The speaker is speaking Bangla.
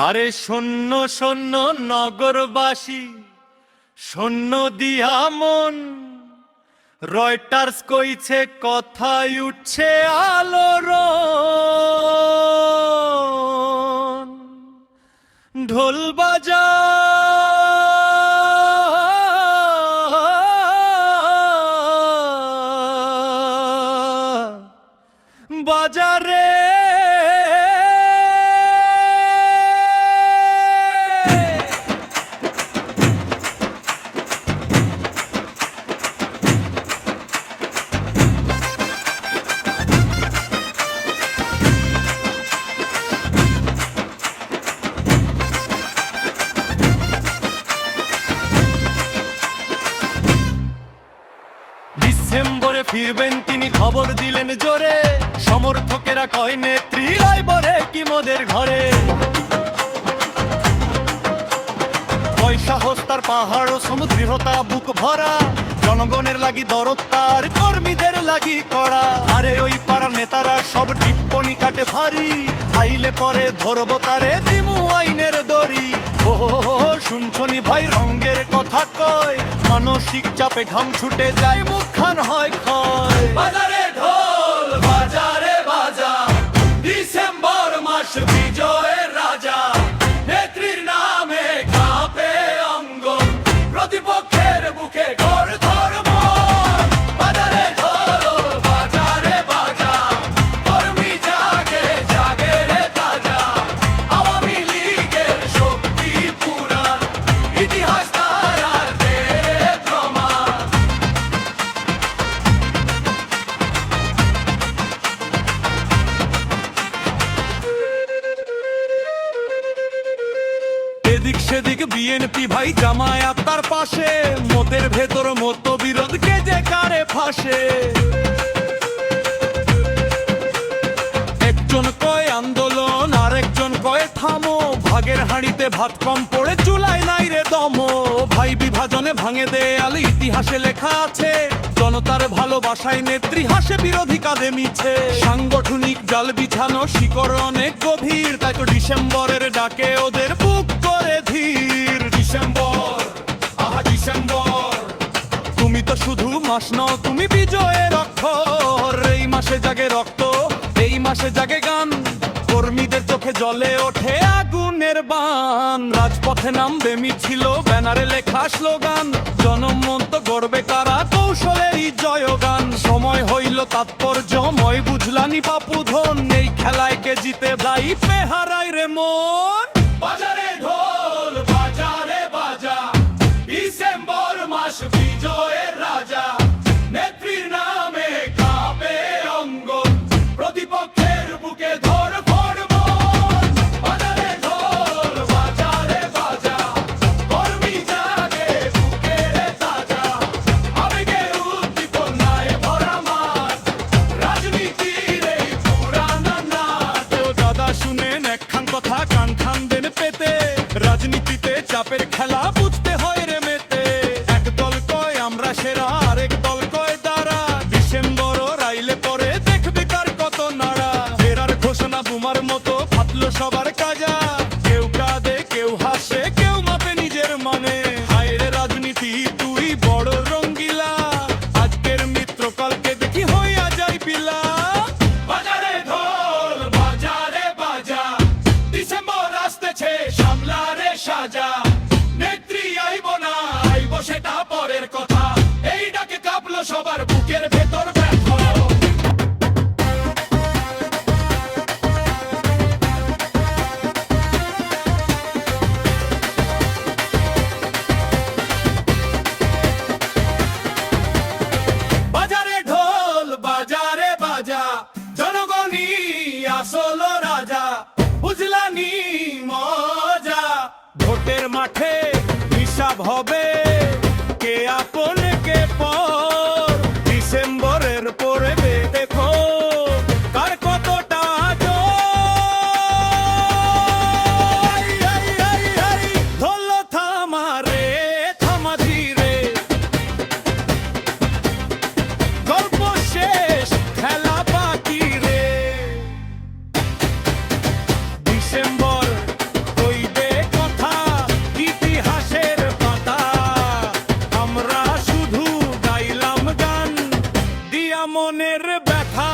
আরে শূন্য শূন্য নগরবাসী, শূন্য দিয়া মন, রয়টার্স কইছে কথায় উঠছে আলোর ঢোল বাজা বাজারে ডিসেম্বরে ফিরবেন তিনি, খবর দিলেন জোরে। সমর্থকেরা কয় নেত্রী রায়বরে কি মোদের ঘরে। পয়সা হস্তার পাহাড় ও সমুদ্রতা বুক ভরা, জনগণের লাগি দরদ তার, কর্মীদের লাগি করা। আরে ওই পাড়ার নেতারা সব টিপ্পনি কাটে ভারী, আইলে পরে ধরবো তারে দিমু আইনের দড়ি। ও শুনছনি ভাই রঙ্গের কথা কয়, মানসিক চাপে ঘাম ছুটে যায়, মুখখান হয় ক্ষয়। বাজারে ঢোল বাজারে বাজা, ডিসেম্বর মাস বিজয়ের রাজা। নেত্রীর নামে কাঁপে অঙ্গ, প্রতিপক্ষের বুকে ঘর ধর্ম। বাজারে ঢোল বাজারে বাজা, কর্মী জাগে জাগে রে তাজা। আওয়ামী লীগের শক্তি পুরাণ, ইতিহাস তারা দেয় প্রমাণ। এদিক সেদিক বিএনপি ভাই জামায়াত তার পাশে, মতের ভেতর মতবিরোধ কে যে কারে ফাঁসে। একজন কয় আন্দোলন আর একজন কয় থামো, ভাগের হাঁড়িতে ভাত কম পড়ে চুলায় নাই রে দম। ভাই বিভাজনে ভাঙে দেয়াল, ইতিহাসে লেখা আছে, জনতার ভালোবাসায় নেত্রী হাসে বিরোধী কাঁধে মিছে। সাংগঠনিক জাল বিছানো শিকড় অনেক গভীর, তাই তো ডিসেম্বরের ডাকে ওদের বুক করে ধীর। ডিসেম্বর আহা ডিসেম্বর, তুমি তো শুধু মাস নও, তুমি বিজয়ের অক্ষর। এই মাসে জাগে রক্ত, এই মাসে জাগে গান, কর্মীদের চোখে জ্বলে ওঠে আগুনের বান। রাজপথে নামবে মিছিল, ব্যানারে লেখা স্লোগান, জনমন্ত গর্বে কারা কৌশলেরই জয়গান। সময় হইল তাৎপর্যময়, বুঝলানি বাপু ধন, এই খেলায় কে জিতে যাই পে হারাই রে মন। বাজারে ঢোল বাজারে বাজা, ডিসেম্বর মাস বিজয়ের রাজা। নেত্রীর নামে কাঁপে অঙ্গ, প্রতিপক্ষের বুকে ধর ধর্ম। বাজারে ঢোল বাজারে বাজা, কর্মী জাগে বুকে রে তাজা। আবেগে উদ্দীপনায় ভরা মাঠ, রাজনীতির এই পুরানা নাট। দাদা শুনেন একখান কথা, কান খান দেন পেতে, রাজনীতিতে চাপের খেলা বুঝতে হয় রে মেতে। এক দল কয় আমরা সেরা, আরেক দল কয় দাঁড়া, ডিসেম্বর রাইলে পরে দেখবি তার কত নাড়া। ফেরার ঘোষণা বুমার মতো ফাটলো সবার কাজা, কেউ কাঁদে কেউ হাসে কেউ মাপে নিজের মানে। হায় রে রাজনীতি তুই বড় রঙ্গিলা, আজকের মিত্র কালকে দেখি হইয়া যাই পিলা। বাজারে ঢোল বাজারে বাজা, ডিসেম্বর আসতেছে সামলা রে সাজা। নেত্রী আইব না আইব সেটা পরের কথা, এই ডাকে কাঁপলো সবার বুকের ভেতর ব্যথা। বাজারে ঢোল বাজারে বাজা, জনগণই আসল রাজা। বুঝলানি মজা, ভোটের মাঠে হিসাব হবে কে আপন কে পর। ডিসেম্বরের পরে দেখো কার কতটা জয়। ধরল থামা রে থামা ধীরে, গল্প শেষ খেলা বাকি রে। ডিসেম্বর ওই বুঝিয়া মনের ব্যথা